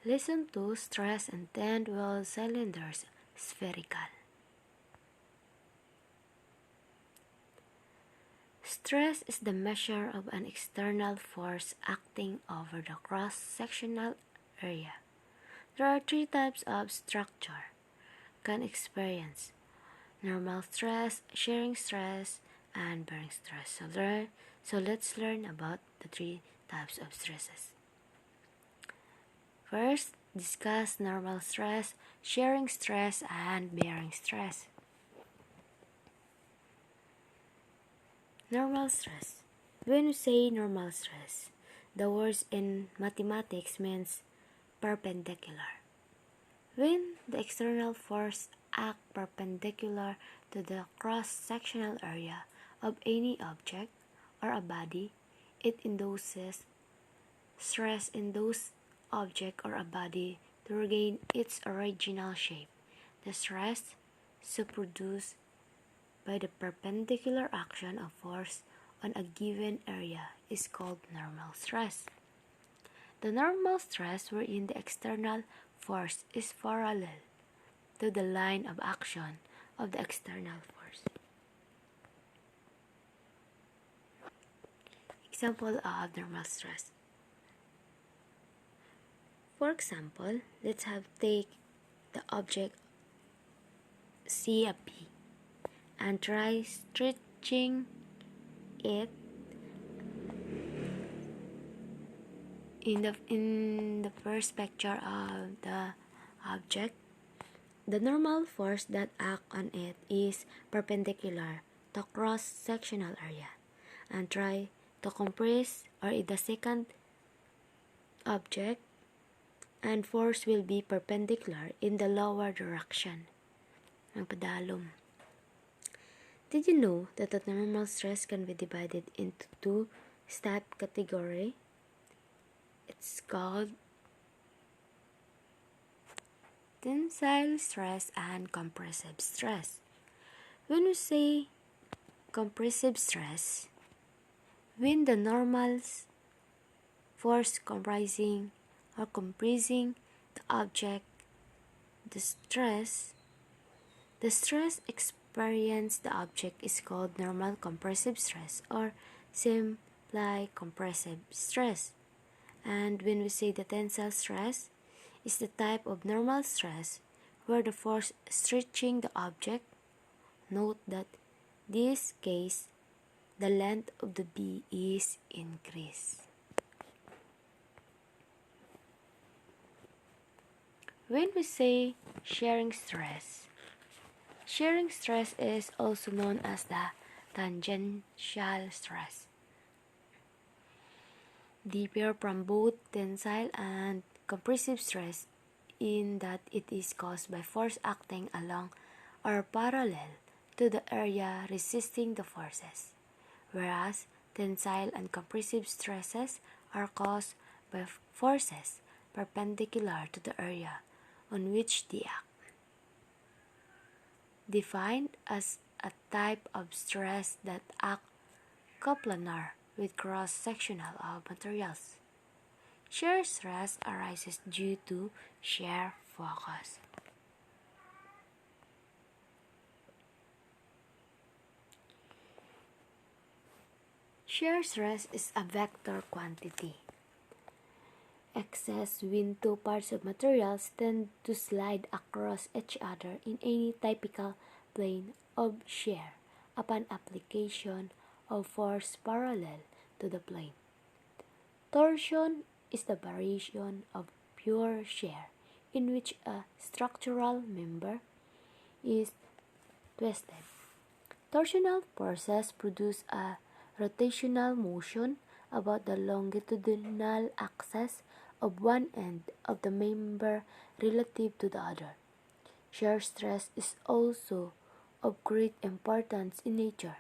Lesson 2: Stress and 10-well cylinders spherical. Stress is the measure of an external force acting over the cross-sectional area. There are 3 types of structure can experience: normal stress, shearing stress, and bearing stress. So let's learn about the 3 types of stresses. First, discuss normal stress, shearing stress, and bearing stress. Normal stress. When we say normal stress, the word in mathematics means perpendicular. When the external force acts perpendicular to the cross-sectional area of any object or a body, it induces stress in those object or a body to regain its original shape. The stress so produced by the perpendicular action of force on a given area is called normal stress. The normal stress wherein the external force is parallel to the line of action of the external force. Example of normal stress. For example, let's take the object C a P and try stretching it in the first picture of the object. The normal force that acts on it is perpendicular to cross-sectional area, and try to compress or in the second object, and force will be perpendicular in the lower direction. Magpadalom. Did you know that the normal stress can be divided into 2 step category? It's called tensile stress and compressive stress. When we say compressive stress, when the normal force comprising or compressing the object, the stress experienced the object is called normal compressive stress or simply compressive stress. And when we say the tensile stress is the type of normal stress where the force stretching the object, note that this case the length of the B is increased. When we say shearing stress is also known as the tangential stress. Differ from both tensile and compressive stress in that it is caused by force acting along or parallel to the area resisting the forces, whereas tensile and compressive stresses are caused by forces perpendicular to the area on which they act. Defined as a type of stress that acts coplanar with cross-sectional of materials. Shear stress arises due to shear focus. Shear stress is a vector quantity. Excess when 2 parts of materials tend to slide across each other in any typical plane of shear upon application of force parallel to the plane. Torsion is the variation of pure shear in which a structural member is twisted. Torsional forces produce a rotational motion about the longitudinal axis of one end of the member relative to the other. Shear stress is also of great importance in nature,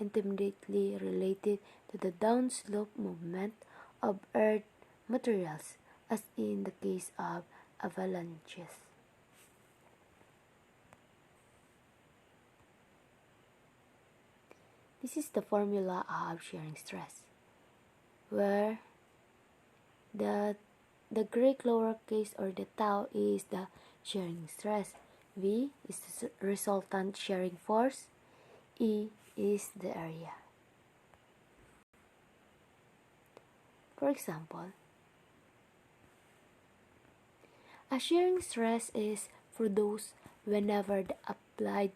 intimately related to the downslope movement of earth materials, as in the case of avalanches. This is the formula of shearing stress, where the the Greek lowercase or the tau is the shearing stress. V is the resultant shearing force. E is the area. For example, a shearing stress is produced whenever the applied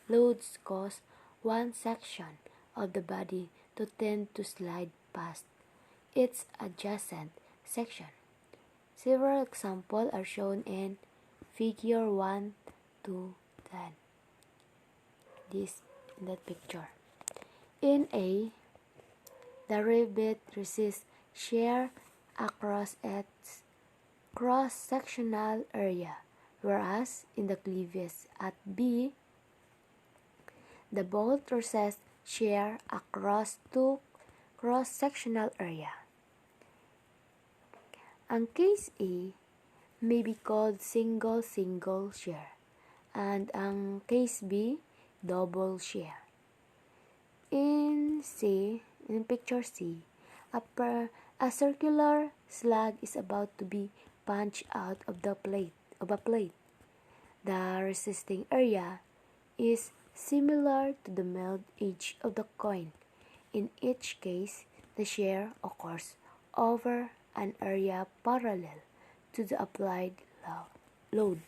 loads cause one section of the body to tend to slide past its adjacent section. Several examples are shown in Figure 1 to 10. In that picture. In A, the rivet resists shear across its cross-sectional area, whereas in the clevis at B, the bolt resists shear across two cross-sectional area. Ang case A may be called single-single shear, and ang case B, double shear. In picture C, a circular slug is about to be punched out of a plate. The resisting area is similar to the milled edge of the coin. In each case, the shear occurs over an area parallel to the applied load.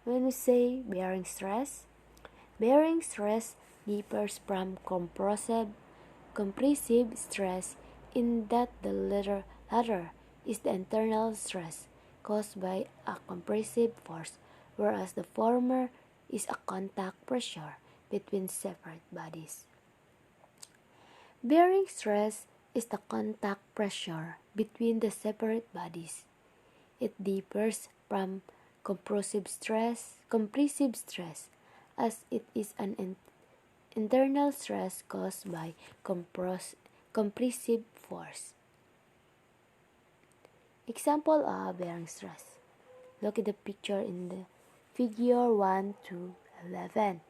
When we say bearing stress differs from compressive stress in that the latter is the internal stress caused by a compressive force, whereas the former is a contact pressure between separate bodies. Bearing stress is the contact pressure between the separate bodies. It differs from compressive stress as it is an internal stress caused by compressive force. Example of bearing stress. Look at the picture in the Figure 1 to 11.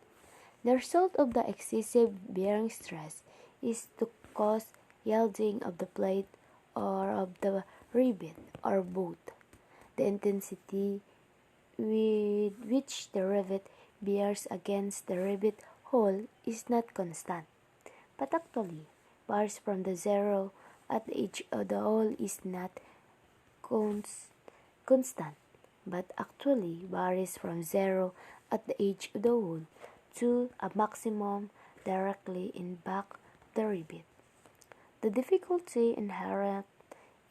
The result of the excessive bearing stress is to cause yielding of the plate or of the rivet or both. The intensity with which the rivet bears against the rivet hole is not constant, but actually varies from the zero at the edge of the hole is not constant, but actually varies from zero at the edge of the hole to a maximum directly in back of the rivet. The difficulty inherent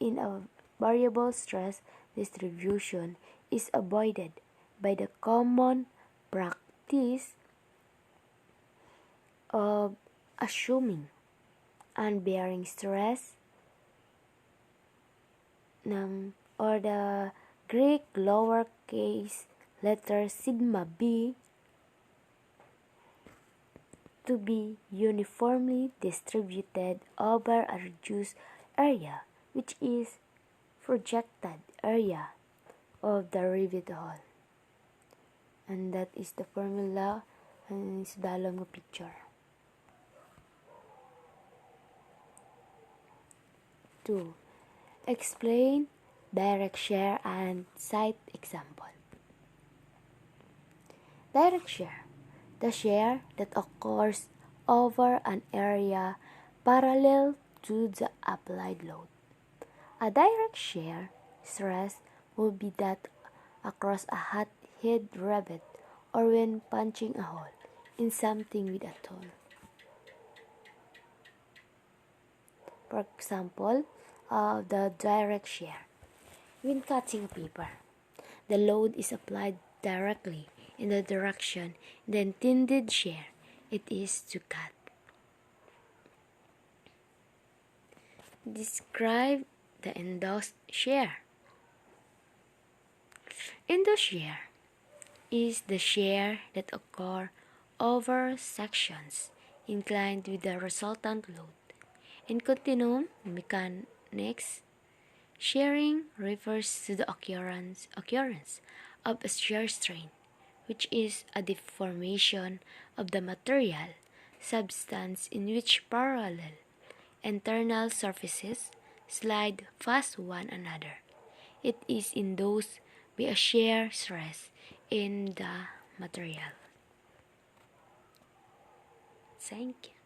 in a variable stress distribution is avoided by the common practice of assuming unbearing stress or the Greek lowercase letter sigma b to be uniformly distributed over a reduced area, which is projected area of the rivet hole. And that is the formula and is dalom ng picture. 2. Explain direct shear and cite example. Direct shear, the shear that occurs over an area parallel to the applied load. A direct shear stress will be that across a hot head rivet or when punching a hole in something with a tool. For example, the direct shear. When cutting paper, the load is applied directly in the direction the intended shear it is to cut. Describe the induced shear. Induced shear is the shear that occurs over sections inclined with the resultant load. In continuum mechanics, shearing refers to the occurrence of a shear strain, which is a deformation of the material substance in which parallel internal surfaces slide past one another. It is induced by a shear stress in the material. Thank you.